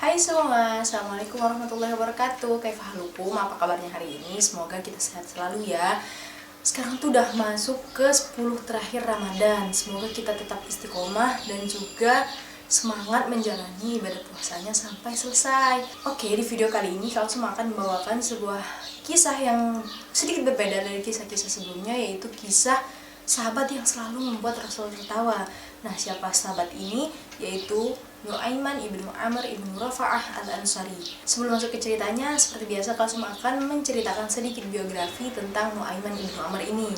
Hai semua, Assalamualaikum warahmatullahi wabarakatuh. Kaifahalukum, apa kabarnya hari ini? Semoga kita sehat selalu ya. Sekarang tuh udah masuk ke 10 terakhir Ramadan. Semoga kita tetap istiqomah dan juga semangat menjalani ibadah puasanya sampai selesai. Oke, di video kali ini kalau semua akan membawakan sebuah kisah yang sedikit berbeda dari kisah-kisah sebelumnya, yaitu kisah sahabat yang selalu membuat Rasul tertawa. Nah, siapa sahabat ini? Yaitu Nu'aiman ibnu Amr ibnu Rafa'ah al-Ansari. Sebelum masuk ke ceritanya, seperti biasa Kalsum akan menceritakan sedikit biografi tentang Nu'aiman ibnu Amr ini.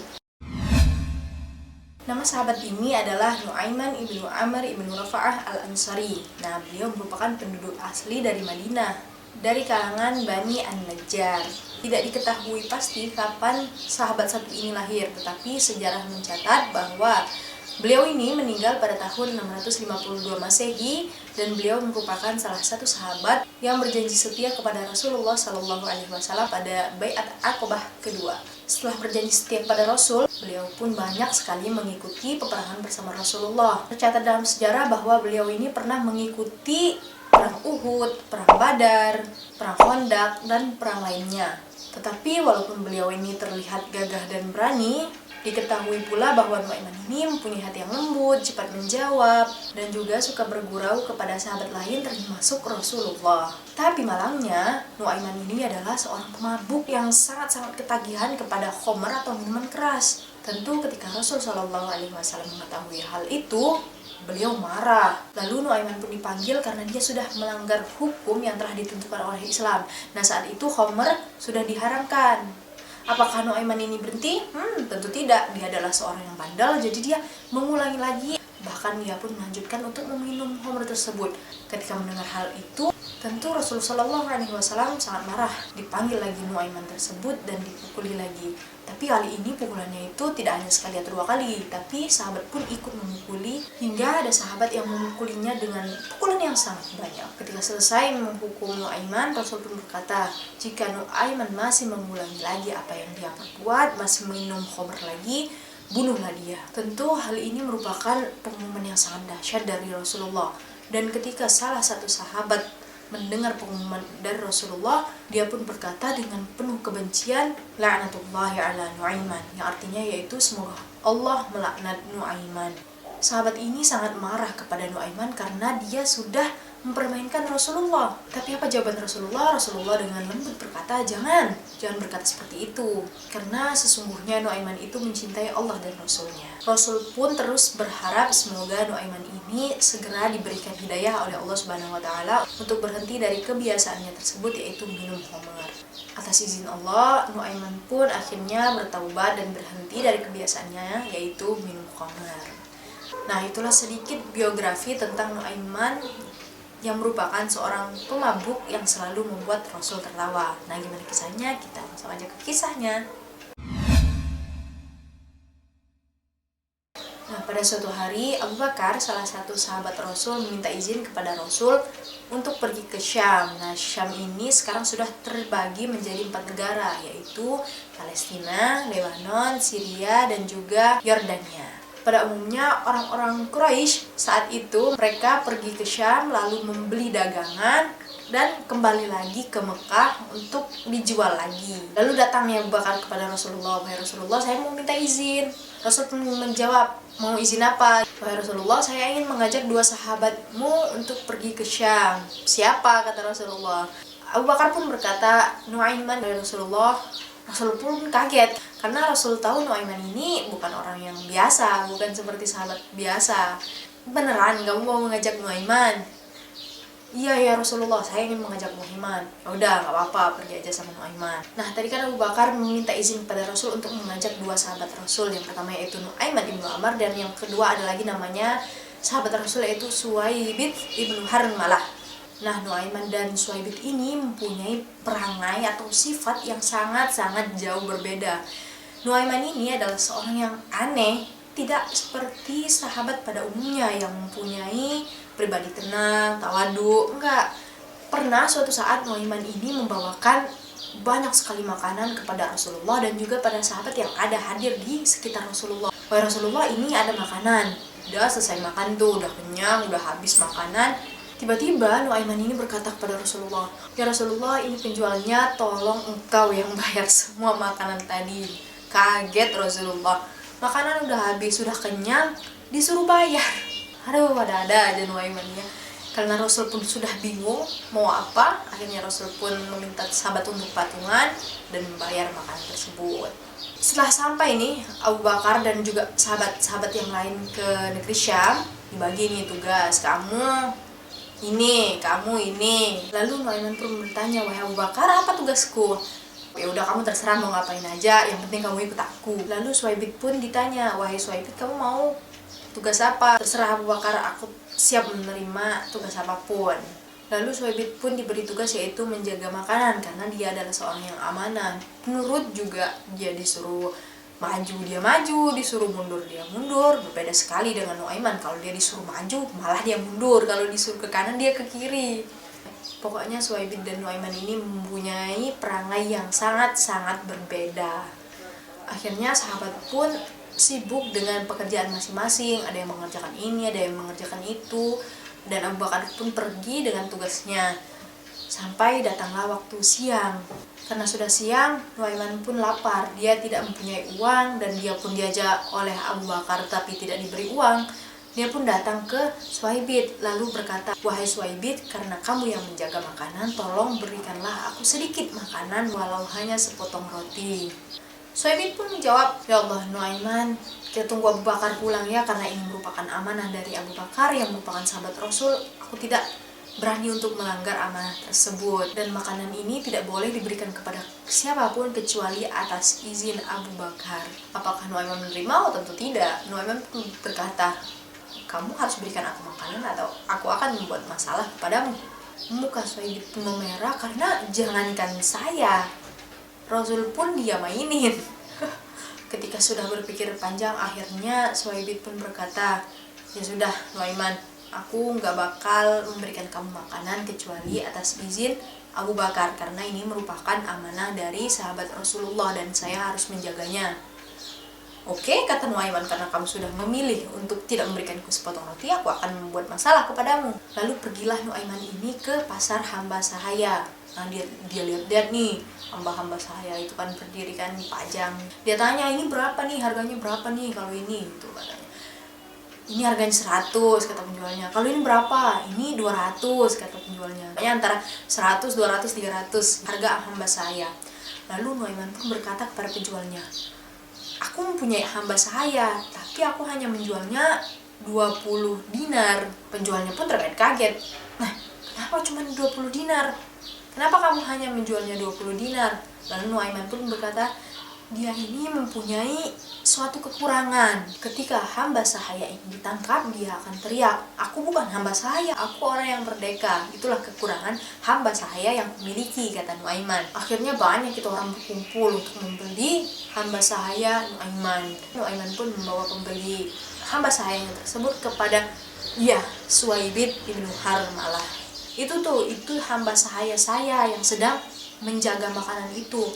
Nama sahabat ini adalah Nu'aiman ibnu Amr ibnu Rafa'ah al-Ansari. Nah, beliau merupakan penduduk asli dari Madinah, dari kalangan Bani An-Najjar. Tidak diketahui pasti kapan sahabat satu ini lahir, tetapi sejarah mencatat bahwa beliau ini meninggal pada tahun 652 Masehi dan beliau merupakan salah satu sahabat yang berjanji setia kepada Rasulullah Shallallahu Alaihi Wasallam pada Baiat Aqobah kedua. Setelah berjanji setia kepada Rasul, beliau pun banyak sekali mengikuti peperangan bersama Rasulullah. Tercatat dalam sejarah bahwa beliau ini pernah mengikuti perang Uhud, perang Badar, perang Khandaq, dan perang lainnya. Tetapi walaupun beliau ini terlihat gagah dan berani, diketahui pula bahwa Nu'aiman ini mempunyai hati yang lembut, cepat menjawab, dan juga suka bergurau kepada sahabat lain termasuk Rasulullah. Tapi malangnya, Nu'aiman ini adalah seorang pemabuk yang sangat-sangat ketagihan kepada khamr atau minuman keras. Tentu ketika Rasul Shallallahu Alaihi Wasallam mengetahui hal itu, beliau marah. Lalu Nu'aiman pun dipanggil karena dia sudah melanggar hukum yang telah ditentukan oleh Islam. Nah, saat itu khamr sudah diharamkan. Apakah Nu'aiman ini berhenti? Tentu tidak. Dia adalah seorang yang bandel, jadi dia mengulangi lagi. Bahkan dia pun melanjutkan untuk meminum khamr tersebut. Ketika mendengar hal itu, tentu Rasulullah SAW sangat marah. Dipanggil lagi Nu'aiman tersebut dan dipukuli lagi. Tapi kali ini pukulannya itu tidak hanya sekali atau 2 kali, tapi sahabat pun ikut memukuli hingga ada sahabat yang memukulinya dengan pukulan yang sangat banyak. Ketika selesai menghukum Nu'aiman, Rasul pun berkata, jika Nu'aiman masih mengulangi lagi apa yang dia perbuat, masih minum khamr lagi, bunuhlah dia. Tentu hal ini merupakan pengumuman yang sangat dahsyat dari Rasulullah. Dan ketika salah satu sahabat mendengar pengumuman dari Rasulullah, dia pun berkata dengan penuh kebencian, la'natullahi ala Nu'aiman, yang artinya yaitu semoga Allah melaknat Nu'aiman. Sahabat ini sangat marah kepada Nu'aiman karena dia sudah mempermainkan Rasulullah. Tapi apa jawaban Rasulullah? Rasulullah dengan lembut berkata, jangan berkata seperti itu, karena sesungguhnya Nu'aiman itu mencintai Allah dan Rasulnya. Rasul pun terus berharap semoga Nu'aiman ini segera diberikan hidayah oleh Allah Subhanahu wa Ta'ala untuk berhenti dari kebiasaannya tersebut, yaitu minum khamr. Atas izin Allah, Nu'aiman pun akhirnya bertaubat dan berhenti dari kebiasaannya, yaitu minum khamr. Nah, itulah sedikit biografi tentang Nu'aiman yang merupakan seorang pemabuk yang selalu membuat Rasul tertawa. Nah, gimana kisahnya? Kita langsung aja ke kisahnya. Nah, pada suatu hari, Abu Bakar, salah satu sahabat Rasul, meminta izin kepada Rasul untuk pergi ke Syam. Nah, Syam ini sekarang sudah terbagi menjadi 4 negara, yaitu Palestina, Lebanon, Syria, dan juga Yordania. Pada umumnya orang-orang Quraisy saat itu mereka pergi ke Syam lalu membeli dagangan dan kembali lagi ke Mekah untuk dijual lagi. Lalu datangnya Abu Bakar kepada Rasulullah, "Wahai Rasulullah, saya mau minta izin." Rasul pun menjawab, "Mau izin apa?" "Wahai Rasulullah, saya ingin mengajak 2 sahabatmu untuk pergi ke Syam." "Siapa?" kata Rasulullah. Abu Bakar pun berkata, "Nu'aiman." "Wahai Rasulullah." Rasul pun kaget karena Rasul tahu Nu'aiman ini bukan orang yang biasa, bukan seperti sahabat biasa. "Beneran kamu mau mengajak Nu'aiman?" "Iya ya Rasulullah, saya ingin mengajak Nu'aiman." "Ya udah, nggak apa-apa, pergi aja sama Nu'aiman." Nah, tadi kan Abu Bakar meminta izin kepada Rasul untuk mengajak 2 sahabat Rasul. Yang pertama yaitu Nu'aiman ibnu Amr, dan yang kedua ada lagi namanya sahabat Rasul yaitu Suwaibit ibnu Harmalah. Nah, Nu'aiman dan Suwaibit ini mempunyai perangai atau sifat yang sangat-sangat jauh berbeda. Nu'aiman ini adalah seorang yang aneh, tidak seperti sahabat pada umumnya yang mempunyai pribadi tenang, tawadu. Enggak. Pernah suatu saat Nu'aiman ini membawakan banyak sekali makanan kepada Rasulullah dan juga pada sahabat yang ada hadir di sekitar Rasulullah. "Wahai Rasulullah, ini ada makanan." Udah selesai makan tuh, udah kenyang, udah habis makanan. Tiba-tiba Nuaiman ini berkata kepada Rasulullah, "Ya Rasulullah, ini penjualnya, tolong engkau yang bayar semua makanan tadi." Kaget Rasulullah, makanan udah habis, sudah kenyang, disuruh bayar. Aduh, ada-ada aja Nuaiman ya. Karena Rasul pun sudah bingung mau apa, akhirnya Rasul pun meminta sahabat untuk patungan dan membayar makanan tersebut. Setelah sampai nih Abu Bakar dan juga sahabat-sahabat yang lain ke negeri Syam, dibagi nih tugas, kamu ini. Lalu Nuaiman pun bertanya, "Wahai Abu Bakar, apa tugasku?" "Ya udah, kamu terserah mau ngapain aja, yang penting kamu ikut aku." Lalu Suhaibit pun ditanya, "Wahai Suhaibit, kamu mau tugas apa?" "Terserah Abu Bakar, aku siap menerima tugas apapun." Lalu Suhaibit pun diberi tugas yaitu menjaga makanan karena dia adalah seorang yang amanah. Nurut juga, dia disuruh maju dia maju, disuruh mundur dia mundur. Berbeda sekali dengan Nuaiman, kalau dia disuruh maju malah dia mundur, kalau disuruh ke kanan dia ke kiri. Pokoknya Suhaibit dan Nuaiman ini mempunyai perangai yang sangat-sangat berbeda. Akhirnya sahabat pun sibuk dengan pekerjaan masing-masing, ada yang mengerjakan ini, ada yang mengerjakan itu, dan Abu Bakar pun pergi dengan tugasnya. Sampai datanglah waktu siang. Karena sudah siang, Nuaiman pun lapar. Dia tidak mempunyai uang dan dia pun diajak oleh Abu Bakar tapi tidak diberi uang. Dia pun datang ke Suhaibit lalu berkata, "Wahai Suhaibit, karena kamu yang menjaga makanan, tolong berikanlah aku sedikit makanan walau hanya sepotong roti." Suhaibit pun menjawab, "Ya Allah Nuaiman, kita tunggu Abu Bakar pulang ya, karena ini merupakan amanah dari Abu Bakar yang merupakan sahabat Rasul. Aku tidak berani untuk melanggar amanah tersebut, dan makanan ini tidak boleh diberikan kepada siapapun kecuali atas izin Abu Bakar." Apakah Nuaiman menerima? Oh tentu tidak. Nuaiman pun berkata, "Kamu harus berikan aku makanan atau aku akan membuat masalah kepadamu." Muka Suhaibit pun memerah karena jangankan saya, Rasul pun dia mainin. Ketika sudah berpikir panjang, akhirnya Suhaibit pun berkata, "Ya sudah Nuaiman, aku nggak bakal memberikan kamu makanan kecuali atas izin Abu Bakar karena ini merupakan amanah dari sahabat Rasulullah dan saya harus menjaganya." "Oke," kata Nuaiman, "karena kamu sudah memilih untuk tidak memberikanku sepotong roti, aku akan membuat masalah kepadamu." Lalu pergilah Nuaiman ini ke pasar hamba sahaya. Nah, dia lihat nih, hamba-hamba sahaya itu kan berdiri kan dipajang. Dia tanya, "Ini berapa nih, harganya berapa nih kalau ini?" Gitu katanya. "Ini harganya 100," kata penjualnya. "Kalau ini berapa?" "Ini 200," kata penjualnya. Pokoknya antara 100, 200, 300 harga hamba saya. Lalu Nuaiman pun berkata kepada penjualnya, "Aku mempunyai hamba sahaya, tapi aku hanya menjualnya 20 dinar." Penjualnya pun terkaget-kaget. "Nah, kenapa cuma 20 dinar? Kenapa kamu hanya menjualnya 20 dinar?" Lalu Nuaiman pun berkata, dia ini mempunyai suatu kekurangan. Ketika hamba sahaya ini ditangkap, dia akan teriak, "Aku bukan hamba sahaya, aku orang yang merdeka." Itulah kekurangan hamba sahaya yang kumiliki, kata Nuaiman. Akhirnya banyak itu orang berkumpul untuk membeli hamba sahaya Nuaiman. Nuaiman pun membawa pembeli hamba sahaya tersebut kepada Suhaibit ibnu Harmalah. Itu hamba sahaya saya yang sedang menjaga makanan itu.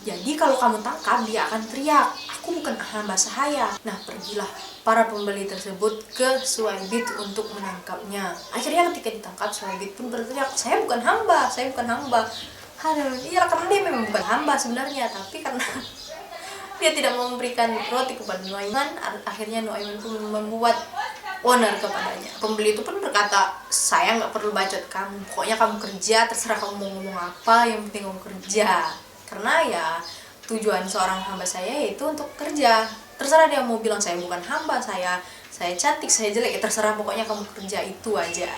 Jadi kalau kamu tangkap, dia akan teriak, "Aku bukan hamba sahaya." Nah, pergilah para pembeli tersebut ke Suhaibit untuk menangkapnya. Akhirnya ketika ditangkap, Suhaibit pun berteriak, "Saya bukan hamba, saya bukan hamba." Iya, karena dia memang bukan hamba sebenarnya, tapi karena dia tidak mau memberikan roti kepada Nuaiman, akhirnya Nuaiman pun membuat owner kepadanya. Pembeli itu pun berkata, "Saya nggak perlu bacot kamu, pokoknya kamu kerja, terserah kamu mau ngomong apa, yang penting kamu kerja." Karena ya tujuan seorang hamba saya yaitu untuk kerja. Terserah dia mau bilang saya bukan hamba, saya cantik, saya jelek, ya terserah, pokoknya kamu kerja, itu aja.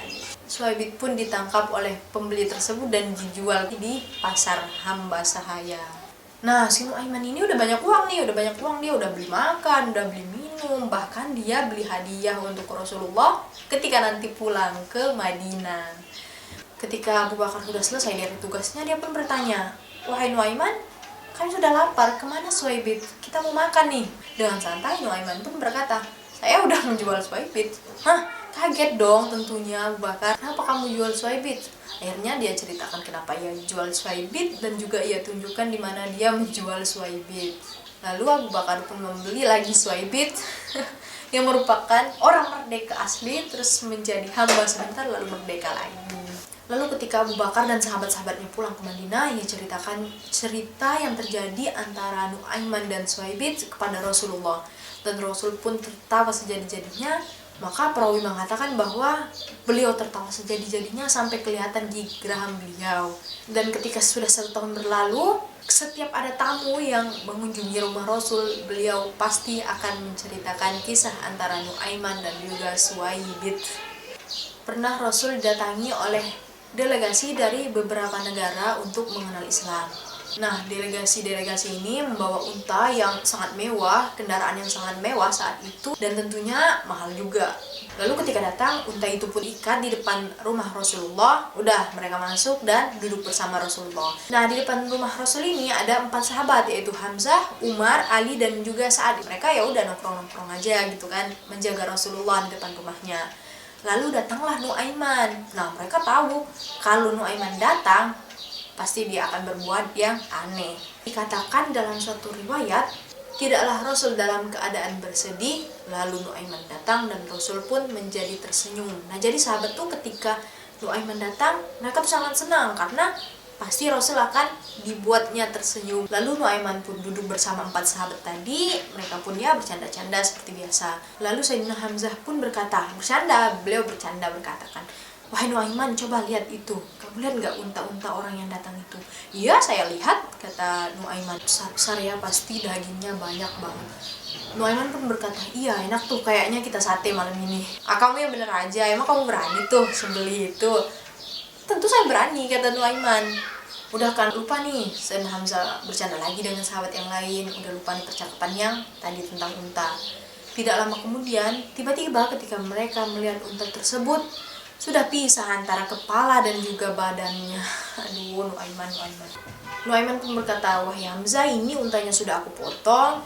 Suhaibit pun ditangkap oleh pembeli tersebut dan dijual di pasar hamba sahaya. Nah, si Nuaiman ini udah banyak uang, dia udah beli makan, udah beli minum, bahkan dia beli hadiah untuk Rasulullah ketika nanti pulang ke Madinah. Ketika Abu Bakar sudah selesai dari tugasnya, dia pun bertanya, "Wahai Nuaiman, kami sudah lapar, kemana Suhaibit? Kita mau makan nih." Dengan santai Nuaiman pun berkata, "Saya udah menjual Suhaibit." "Hah?" Kaget dong tentunya Abu Bakar, "Kenapa kamu jual Suhaibit?" Akhirnya dia ceritakan kenapa ia jual Suhaibit dan juga ia tunjukkan di mana dia menjual Suhaibit. Lalu Abu Bakar pun membeli lagi Suhaibit yang merupakan orang merdeka asli terus menjadi hamba sebentar lalu merdeka lagi. Lalu ketika Abu Bakar dan sahabat-sahabatnya pulang ke Madinah, ia ceritakan cerita yang terjadi antara Nuaiman dan Suhaibit kepada Rasulullah. Dan Rasul pun tertawa sejadi-jadinya. Maka perawi mengatakan bahwa beliau tertawa sejadi-jadinya sampai kelihatan gigi geraham beliau. Dan ketika sudah 1 tahun berlalu, setiap ada tamu yang mengunjungi rumah Rasul, beliau pasti akan menceritakan kisah antara Nuaiman dan juga Suhaibit. Pernah Rasul didatangi oleh delegasi dari beberapa negara untuk mengenal Islam. Nah, delegasi ini membawa unta yang sangat mewah, kendaraan yang sangat mewah saat itu, dan tentunya mahal juga. Lalu ketika datang, unta itu pun ikat di depan rumah Rasulullah. Udah, mereka masuk dan duduk bersama Rasulullah. Nah, di depan rumah Rasul ini ada 4 sahabat, yaitu Hamzah, Umar, Ali, dan juga Sa'ad. Mereka ya udah nongkrong-nongkrong aja gitu kan, menjaga Rasulullah di depan rumahnya. Lalu datanglah Nuaiman. Nah, mereka tahu kalau Nuaiman datang, pasti dia akan berbuat yang aneh. Dikatakan dalam suatu riwayat, tidaklah Rasul dalam keadaan bersedih, lalu Nuaiman datang dan Rasul pun menjadi tersenyum. Nah, jadi sahabat tuh ketika Nuaiman datang, mereka tuh sangat senang karena pasti Rasul akan dibuatnya tersenyum. Lalu Nuaiman pun duduk bersama 4 sahabat tadi. Mereka pun ya bercanda-canda seperti biasa. Lalu Sayyidina Hamzah pun berkata, beliau bercanda berkatakan, "Wahai Nuaiman, coba lihat itu. Kamu lihat gak unta-unta orang yang datang itu?" "Iya, saya lihat," kata Nuaiman. "Besar-besar ya, pasti dagingnya banyak banget." Nuaiman pun berkata, "Iya, enak tuh, kayaknya kita sate malam ini." "Ah, kamu yang bener aja, emang kamu berani tuh sebeli itu?" "Tentu saya berani," kata Nuaiman. Udah kan lupa nih, Sayyidina Hamzah bercanda lagi dengan sahabat yang lain. Udah lupa nih percakapan yang tadi tentang unta. Tidak lama kemudian, tiba-tiba ketika mereka melihat unta tersebut, sudah pisah antara kepala dan juga badannya. Aduh, Nuaiman pun berkata, "Wahai Hamzah, ini untanya sudah aku potong.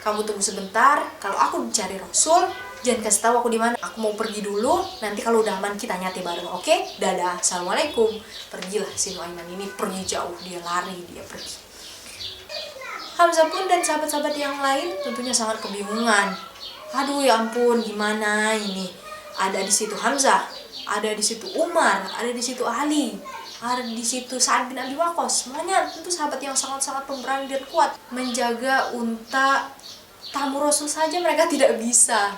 Kamu tunggu sebentar. Kalau aku cari Rasul, jangan kasih tahu aku di mana. Aku mau pergi dulu. Nanti kalau udah aman kita nyate bareng, oke? Dadah, assalamualaikum." Pergilah si Nuaiman ini, pergi jauh, dia lari, dia pergi. Hamzah pun dan sahabat-sahabat yang lain tentunya sangat kebingungan. Aduh, ya ampun, gimana ini? Ada di situ Hamzah, ada di situ Umar, ada di situ Ali, ada di situ Sa'ad bin Abi Waqqas. Semuanya tentu sahabat yang sangat-sangat pemberani dan kuat. Menjaga unta tamu Rasul saja mereka tidak bisa.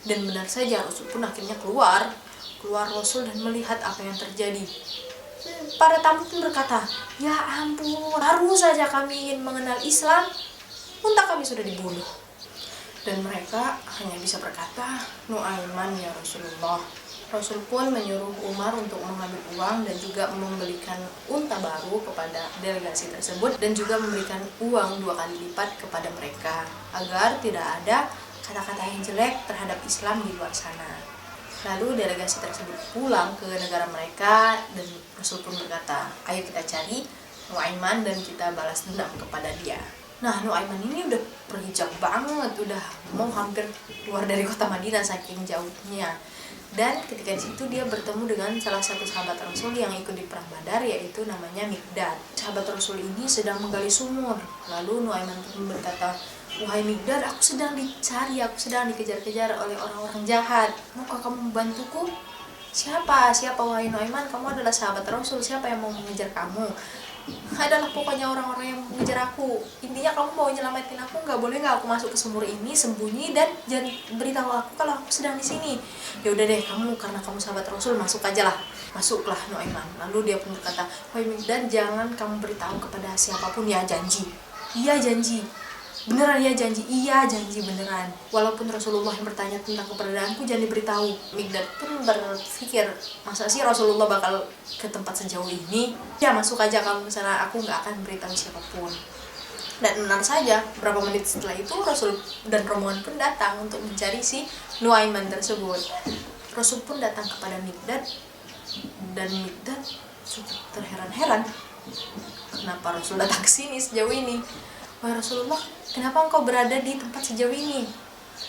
Dan benar saja, Rasul pun akhirnya keluar Rasul dan melihat apa yang terjadi. Para tamu pun berkata, "Ya ampun, baru saja kami ingin mengenal Islam, unta kami sudah dibunuh." Dan mereka hanya bisa berkata, "Nuaiman ya Rasulullah." Rasul pun menyuruh Umar untuk mengambil uang dan juga membelikan unta baru kepada delegasi tersebut, dan juga memberikan uang 2 kali lipat kepada mereka agar tidak ada kata-kata yang jelek terhadap Islam di luar sana. Lalu delegasi tersebut pulang ke negara mereka dan Rasul pun berkata, "Ayo kita cari Nuaiman dan kita balas dendam kepada dia." Nah, Nuaiman ini udah pergi jauh banget, udah mau hampir keluar dari kota Madinah saking jauhnya. Dan ketika di situ dia bertemu dengan salah satu sahabat Rasul yang ikut di perang Badar, yaitu namanya Miqdad. Sahabat Rasul ini sedang menggali sumur. Lalu Nuaiman pun berkata, "Wahai Miqdad, aku sedang dicari, aku sedang dikejar-kejar oleh orang-orang jahat. Maukah kamu membantuku?" Siapa wahai Nuaiman? Kamu adalah sahabat Rasul, siapa yang mau mengejar kamu?" "Adalah pokoknya orang-orang yang mengejar aku. Intinya kamu mau nyelamatin aku, boleh nggak aku masuk ke sumur ini sembunyi dan jangan beritahu aku kalau aku sedang di sini." "Ya udah deh, kamu karena kamu sahabat Rasul masuk aja lah." Masuklah Nuaiman. Lalu dia pun berkata, "Wahai Miqdad, jangan kamu beritahu kepada siapapun ya, janji." "Iya janji." "Beneran ya janji?" "Iya janji beneran. Walaupun Rasulullah yang bertanya tentang keberadaanku, jangan diberitahu." Miqdad pun berpikir, masa sih Rasulullah bakal ke tempat sejauh ini? "Ya masuk aja kamu ke sana, aku nggak akan beritahu siapapun." Dan benar saja, beberapa menit setelah itu Rasul dan rombongan pun datang untuk mencari si Nuaiman tersebut. Rasul pun datang kepada Miqdad dan Miqdad cukup terheran-heran. Kenapa Rasul datang ke sini sejauh ini? "Wahai Rasulullah, kenapa engkau berada di tempat sejauh ini?"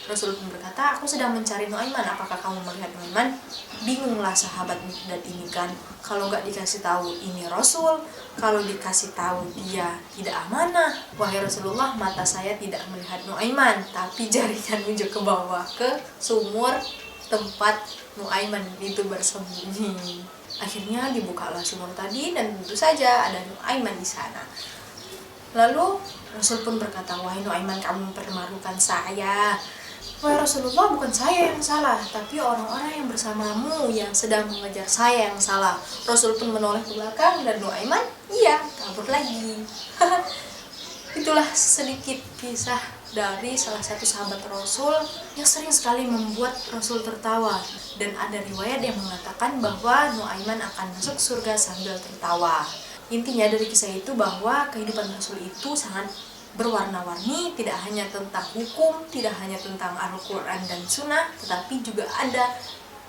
Rasul pun berkata, aku sedang mencari Nuaiman, apakah kamu melihat Nuaiman? Bingunglah sahabat Mikdad ini kan, kalau nggak dikasih tahu ini Rasul, kalau dikasih tahu dia tidak amanah. Wahai Rasulullah, mata saya tidak melihat Nuaiman, tapi jarinya nunjuk ke bawah ke sumur tempat Nuaiman itu bersembunyi. Akhirnya dibukalah sumur tadi dan tentu saja ada Nuaiman di sana. Lalu Rasul pun berkata, wahai Nuaiman, kamu mempermalukan saya. Wahai Rasulullah, bukan saya yang salah, tapi orang-orang yang bersamamu yang sedang mengejar saya yang salah. Rasul pun menoleh ke belakang dan Nuaiman, iya, kabur lagi. Itulah sedikit kisah dari salah satu sahabat Rasul yang sering sekali membuat Rasul tertawa. Dan ada riwayat yang mengatakan bahwa Nuaiman akan masuk surga sambil tertawa. Intinya dari kisah itu bahwa kehidupan Rasul itu sangat berwarna-warni, tidak hanya tentang hukum, tidak hanya tentang Al-Quran dan Sunnah, tetapi juga ada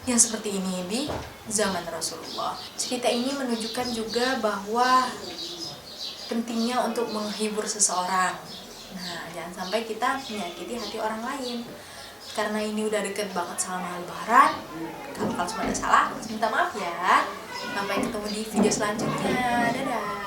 yang seperti ini di zaman Rasulullah. Cerita ini menunjukkan juga bahwa pentingnya untuk menghibur seseorang. Nah, jangan sampai kita menyakiti hati orang lain. Karena ini udah deket banget sama Lebaran. Kalau semua ada salah, minta maaf ya. Sampai ketemu di video selanjutnya. Dadah.